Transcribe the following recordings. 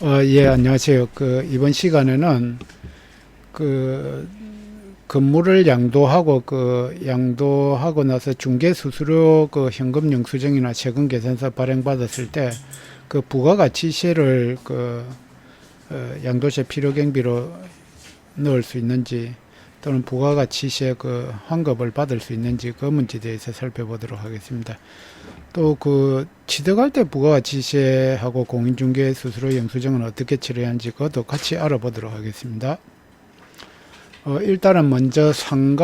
예, 안녕하세요. 이번 시간에는 건물을 양도하고 나서 중개수수료 현금 영수증이나 세금 계산서 발행받았을 때 부가가치세를 양도세 필요경비로 넣을 수 있는지 또는 부가가치세 환급을 받을 수 있는지 그 문제에 대해서 살펴보도록 하겠습니다. 또 취득할 때 부가가치세하고 공인중개 수수료 영수증은 어떻게 처리하는지 그것도 같이 알아보도록 하겠습니다. 일단은 먼저 상가에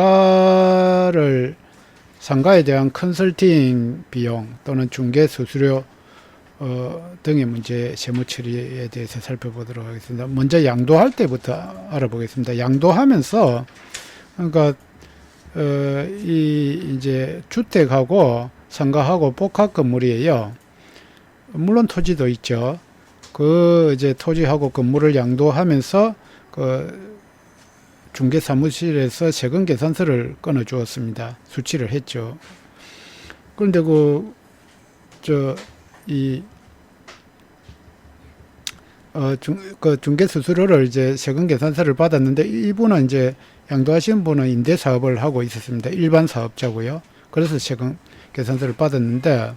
대한 컨설팅 비용 또는 중개 수수료 등의 문제 세무 처리에 대해서 살펴보도록 하겠습니다. 먼저 양도할 때부터 알아보겠습니다. 양도하면서 그러니까 이제 주택하고 상가하고 복합 건물이에요. 물론 토지도 있죠. 이제 토지하고 건물을 양도하면서 중개사무실에서 세금 계산서를 끊어 주었습니다. 수취를 했죠. 그런데 중개 수수료를 이제 세금 계산서를 받았는데 이분은 이제 양도하신 분은 임대 사업을 하고 있었습니다. 일반 사업자고요. 그래서 세금 계산서를 받았는데,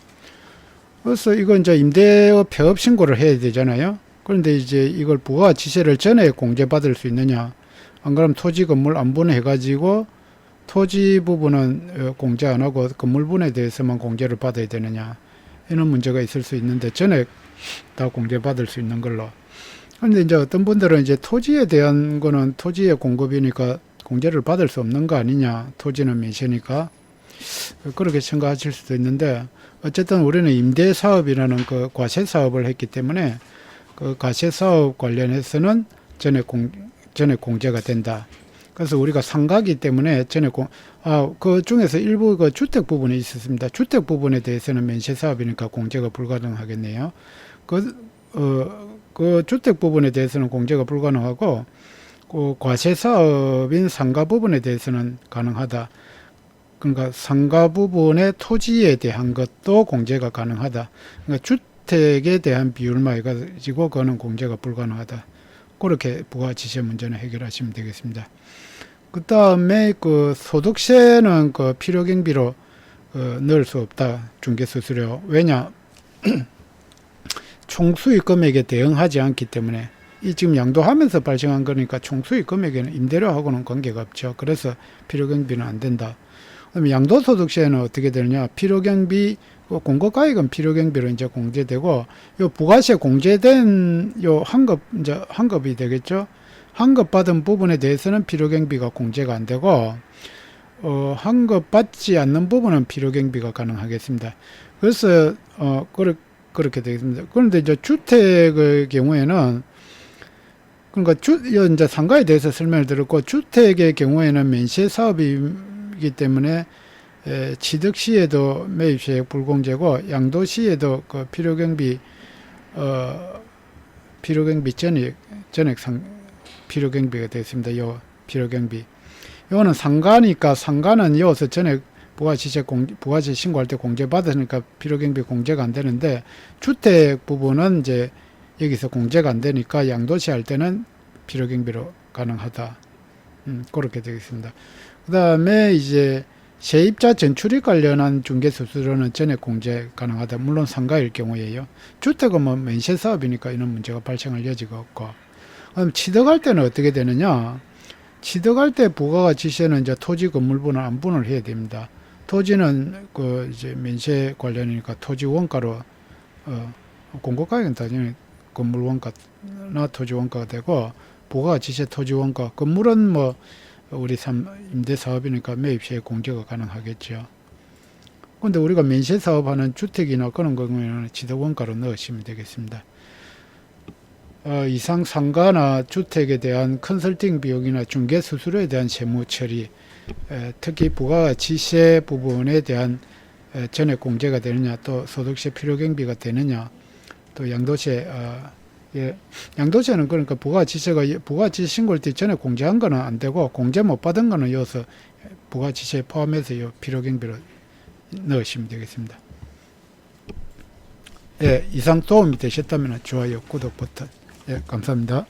그래서 이건 이제 임대업 폐업 신고를 해야 되잖아요. 그런데 이제 이걸 부가가치세를 전에 공제받을 수 있느냐? 안 그러면 토지 건물 안 분해가지고 토지 부분은 공제 안 하고 건물 분해에 대해서만 공제를 받아야 되느냐? 이런 문제가 있을 수 있는데 전에 다 공제받을 수 있는 걸로. 그런데 이제 어떤 분들은 이제 토지에 대한 거는 토지의 공급이니까 공제를 받을 수 없는 거 아니냐? 토지는免세니까. 그렇게 생각하실 수도 있는데, 어쨌든 우리는 임대사업이라는 과세 사업을 했기 때문에 과세 사업 관련해서는 전에 공제가 된다. 그래서 우리가 상가기 때문에 그 중에서 일부 주택 부분이 있었습니다. 주택 부분에 대해서는免세 사업이니까 공제가 불가능하겠네요. 주택 부분에 대해서는 공제가 불가능하고, 과세 사업인 상가 부분에 대해서는 가능하다. 그러니까 상가 부분의 토지에 대한 것도 공제가 가능하다. 그러니까 주택에 대한 비율만 해가지고 그거는 공제가 불가능하다. 그렇게 부가가치세 문제는 해결하시면 되겠습니다. 그 다음에 소득세는 필요경비로 넣을 수 없다. 중개수수료. 왜냐? 총수익 금액에 대응하지 않기 때문에 지금 양도하면서 발생한 거니까 총수익 금액에는 임대료하고는 관계가 없죠. 그래서 필요경비는 안 된다. 그럼 양도소득세는 어떻게 되느냐? 필요경비, 공고가액은 필요경비로 이제 공제되고, 요 부가세 공제된 환급이 되겠죠? 환급받은 부분에 대해서는 필요경비가 공제가 안 되고, 환급받지 않는 부분은 필요경비가 가능하겠습니다. 그래서, 그렇게 되겠습니다. 그런데 이제 주택의 경우에는, 그러니까 이제 상가에 대해서 설명을 드렸고, 주택의 경우에는免세 사업이기 때문에 취득 시에도 매입세 불공제고, 양도 시에도 필요경비 전액 필요경비가 되었습니다. 요 필요경비. 요거는 상가니까 상가는 여기서 전액 부가세 신고할 때 공제 받으니까 필요경비 공제가 안 되는데, 주택 부분은 이제 여기서 공제가 안 되니까 양도세 할 때는 필요경비로 가능하다. 그렇게 되겠습니다. 그 다음에 이제 세입자 전출입 관련한 중개수수료는 전액 공제 가능하다. 물론 상가일 경우에요. 주택은免세 사업이니까 이런 문제가 발생할 여지가 없고. 그럼 취득할 때는 어떻게 되느냐? 취득할 때 부가가치세는 이제 토지 건물분을 안분을 해야 됩니다. 토지는 이제免세 관련이니까 토지 원가로 공고가액은 당연히 건물 원가나 토지 원가가 되고, 부가가치세 토지 원가, 건물은 우리 임대 사업이니까 매입세 공제가 가능하겠죠. 근데 우리가免세 사업하는 주택이나 그런 경우에는 취득 원가로 넣으시면 되겠습니다. 이상 상가나 주택에 대한 컨설팅 비용이나 중개 수수료에 대한 세무 처리, 특히 부가가치세 부분에 대한 전액 공제가 되느냐, 또 소득세 필요경비가 되느냐, 또 양도세, 양도세는 그러니까 부가가치세 신고할 때 전에 공제한 거는 안 되고, 공제 못 받은 거는 이어서 부가가치세 포함해서 필요경비로 넣으시면 되겠습니다. 예, 이상 도움이 되셨다면 좋아요, 구독 버튼 예, 감사합니다.